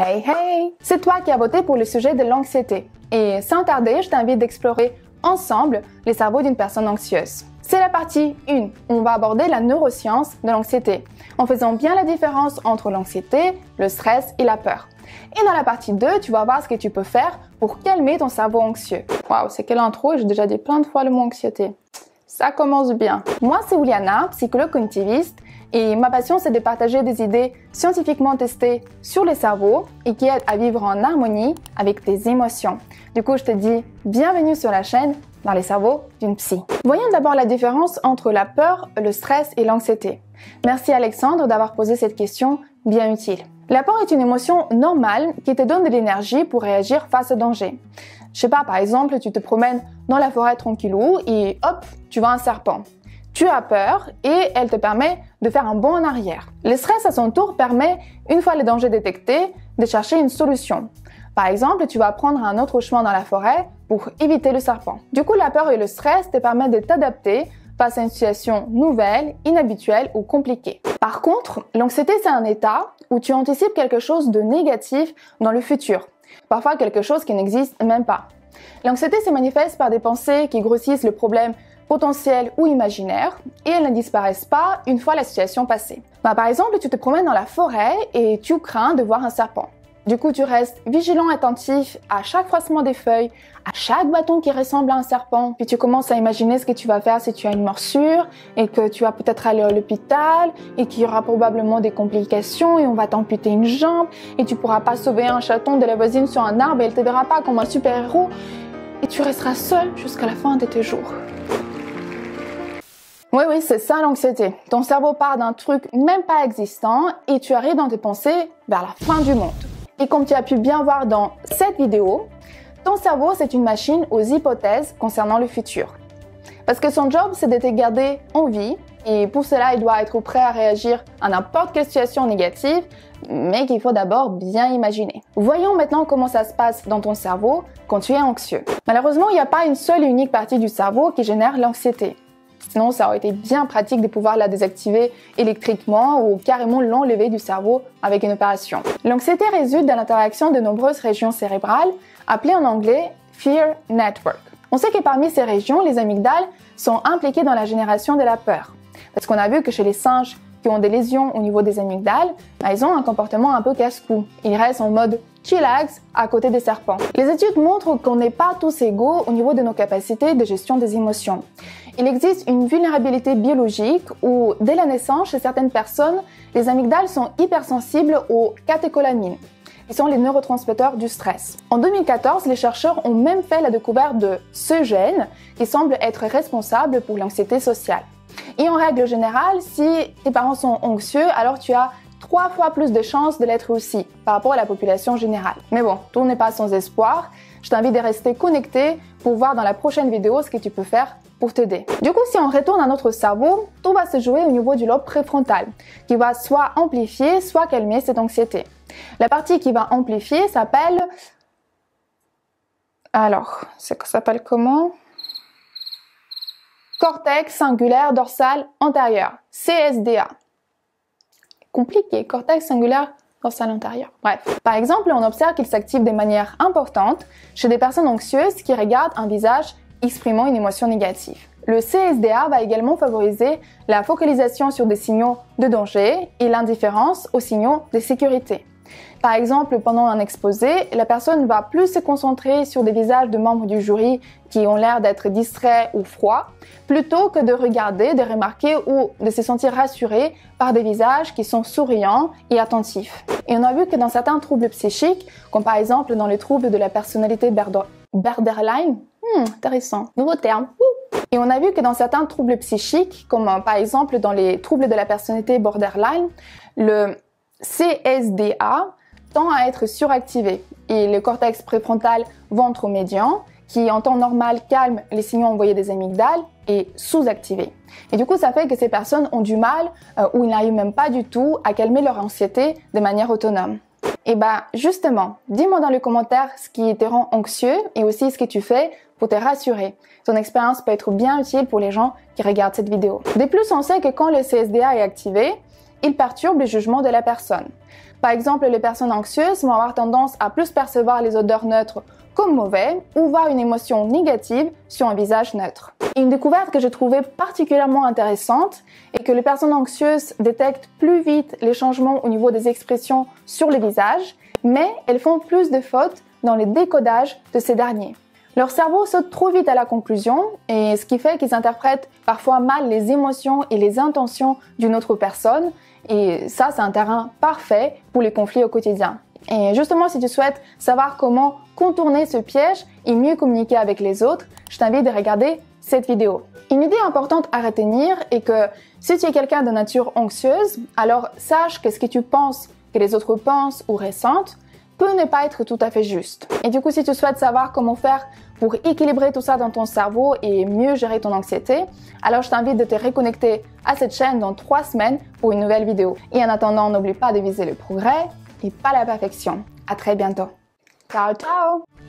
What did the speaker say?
Hey hey! C'est toi qui as voté pour le sujet de l'anxiété. Et sans tarder, je t'invite d'explorer ensemble les cerveaux d'une personne anxieuse. C'est la partie 1, où on va aborder la neuroscience de l'anxiété, en faisant bien la différence entre l'anxiété, le stress et la peur. Et dans la partie 2, tu vas voir ce que tu peux faire pour calmer ton cerveau anxieux. Waouh, c'est quelle intro, j'ai déjà dit plein de fois le mot anxiété. Ça commence bien. Moi, c'est Uliana, psychologue cognitiviste, et ma passion, c'est de partager des idées scientifiquement testées sur les cerveaux et qui aident à vivre en harmonie avec tes émotions. Du coup, je te dis bienvenue sur la chaîne dans les cerveaux d'une psy. Voyons d'abord la différence entre la peur, le stress et l'anxiété. Merci Alexandre d'avoir posé cette question bien utile. La peur est une émotion normale qui te donne de l'énergie pour réagir face au danger. Je sais pas, par exemple, tu te promènes dans la forêt tranquillou et hop, tu vois un serpent. Tu as peur et elle te permet de faire un bond en arrière. Le stress, à son tour, permet, une fois le danger détecté, de chercher une solution. Par exemple, tu vas prendre un autre chemin dans la forêt pour éviter le serpent. Du coup, la peur et le stress te permettent de t'adapter face à une situation nouvelle, inhabituelle ou compliquée. Par contre, l'anxiété, c'est un état où tu anticipes quelque chose de négatif dans le futur. Parfois quelque chose qui n'existe même pas. L'anxiété se manifeste par des pensées qui grossissent le problème potentiel ou imaginaire et elles ne disparaissent pas une fois la situation passée. Par exemple, tu te promènes dans la forêt et tu crains de voir un serpent. Du coup, tu restes vigilant, attentif à chaque froissement des feuilles, à chaque bâton qui ressemble à un serpent. Puis tu commences à imaginer ce que tu vas faire si tu as une morsure et que tu vas peut-être aller à l'hôpital et qu'il y aura probablement des complications et on va t'amputer une jambe et tu pourras pas sauver un chaton de la voisine sur un arbre et elle te verra pas comme un super-héros et tu resteras seul jusqu'à la fin de tes jours. Oui, c'est ça l'anxiété. Ton cerveau part d'un truc même pas existant et tu arrives dans tes pensées vers la fin du monde. Et comme tu as pu bien voir dans cette vidéo, ton cerveau, c'est une machine aux hypothèses concernant le futur. Parce que son job, c'est de te garder en vie et pour cela, il doit être prêt à réagir à n'importe quelle situation négative, mais qu'il faut d'abord bien imaginer. Voyons maintenant comment ça se passe dans ton cerveau quand tu es anxieux. Malheureusement, il n'y a pas une seule et unique partie du cerveau qui génère l'anxiété. Sinon, ça aurait été bien pratique de pouvoir la désactiver électriquement ou carrément l'enlever du cerveau avec une opération. L'anxiété résulte de l'interaction de nombreuses régions cérébrales, appelées en anglais Fear Network. On sait que parmi ces régions, les amygdales sont impliquées dans la génération de la peur. Parce qu'on a vu que chez les singes qui ont des lésions au niveau des amygdales, ils ont un comportement un peu casse-cou. Ils restent en mode chillax à côté des serpents. Les études montrent qu'on n'est pas tous égaux au niveau de nos capacités de gestion des émotions. Il existe une vulnérabilité biologique où, dès la naissance, chez certaines personnes, les amygdales sont hypersensibles aux catécholamines, qui sont les neurotransmetteurs du stress. En 2014, les chercheurs ont même fait la découverte de ce gène qui semble être responsable pour l'anxiété sociale. Et en règle générale, si tes parents sont anxieux, alors tu as 3 fois plus de chances de l'être aussi par rapport à la population générale. Mais bon, tout n'est pas sans espoir. Je t'invite à rester connecté pour voir dans la prochaine vidéo ce que tu peux faire pour t'aider. Du coup, si on retourne à notre cerveau, tout va se jouer au niveau du lobe préfrontal, qui va soit amplifier, soit calmer cette anxiété. La partie qui va amplifier s'appelle... Alors, ça s'appelle comment ? Cortex cingulaire dorsal antérieur, CSDA. Compliqué, cortex cingulaire dorsal antérieur. Bref. Par exemple, on observe qu'il s'active de manière importante chez des personnes anxieuses qui regardent un visage exprimant une émotion négative. Le CSDA va également favoriser la focalisation sur des signaux de danger et l'indifférence aux signaux de sécurité. Par exemple, pendant un exposé, la personne va plus se concentrer sur des visages de membres du jury qui ont l'air d'être distraits ou froids, plutôt que de regarder, de remarquer ou de se sentir rassuré par des visages qui sont souriants et attentifs. Et on a vu que dans certains troubles psychiques, comme par exemple dans les troubles de la personnalité borderline, intéressant, nouveau terme. Et on a vu que dans certains troubles psychiques, comme par exemple dans les troubles de la personnalité borderline, le CSDA tend à être suractivé et le cortex préfrontal ventromédian, qui en temps normal calme les signaux envoyés des amygdales, est sous-activé. Et du coup, ça fait que ces personnes ont du mal ou ils n'arrivent même pas du tout à calmer leur anxiété de manière autonome. Et justement, dis-moi dans les commentaires ce qui te rend anxieux et aussi ce que tu fais pour te rassurer. Ton expérience peut être bien utile pour les gens qui regardent cette vidéo. De plus, on sait que quand le CSDA est activé, il perturbe le jugement de la personne. Par exemple, les personnes anxieuses vont avoir tendance à plus percevoir les odeurs neutres comme mauvais ou voir une émotion négative sur un visage neutre. Une découverte que j'ai trouvée particulièrement intéressante est que les personnes anxieuses détectent plus vite les changements au niveau des expressions sur le visage, mais elles font plus de fautes dans le décodage de ces derniers. Leur cerveau saute trop vite à la conclusion, et ce qui fait qu'ils interprètent parfois mal les émotions et les intentions d'une autre personne, et ça, c'est un terrain parfait pour les conflits au quotidien. Et justement, si tu souhaites savoir comment contourner ce piège et mieux communiquer avec les autres, je t'invite à regarder cette vidéo. Une idée importante à retenir est que si tu es quelqu'un de nature anxieuse, alors sache que ce que tu penses que les autres pensent ou ressentent peut ne pas être tout à fait juste. Et du coup, si tu souhaites savoir comment faire pour équilibrer tout ça dans ton cerveau et mieux gérer ton anxiété, alors je t'invite de te reconnecter à cette chaîne dans 3 semaines pour une nouvelle vidéo. Et en attendant, n'oublie pas de viser le progrès et pas la perfection. À très bientôt. Ciao, ciao!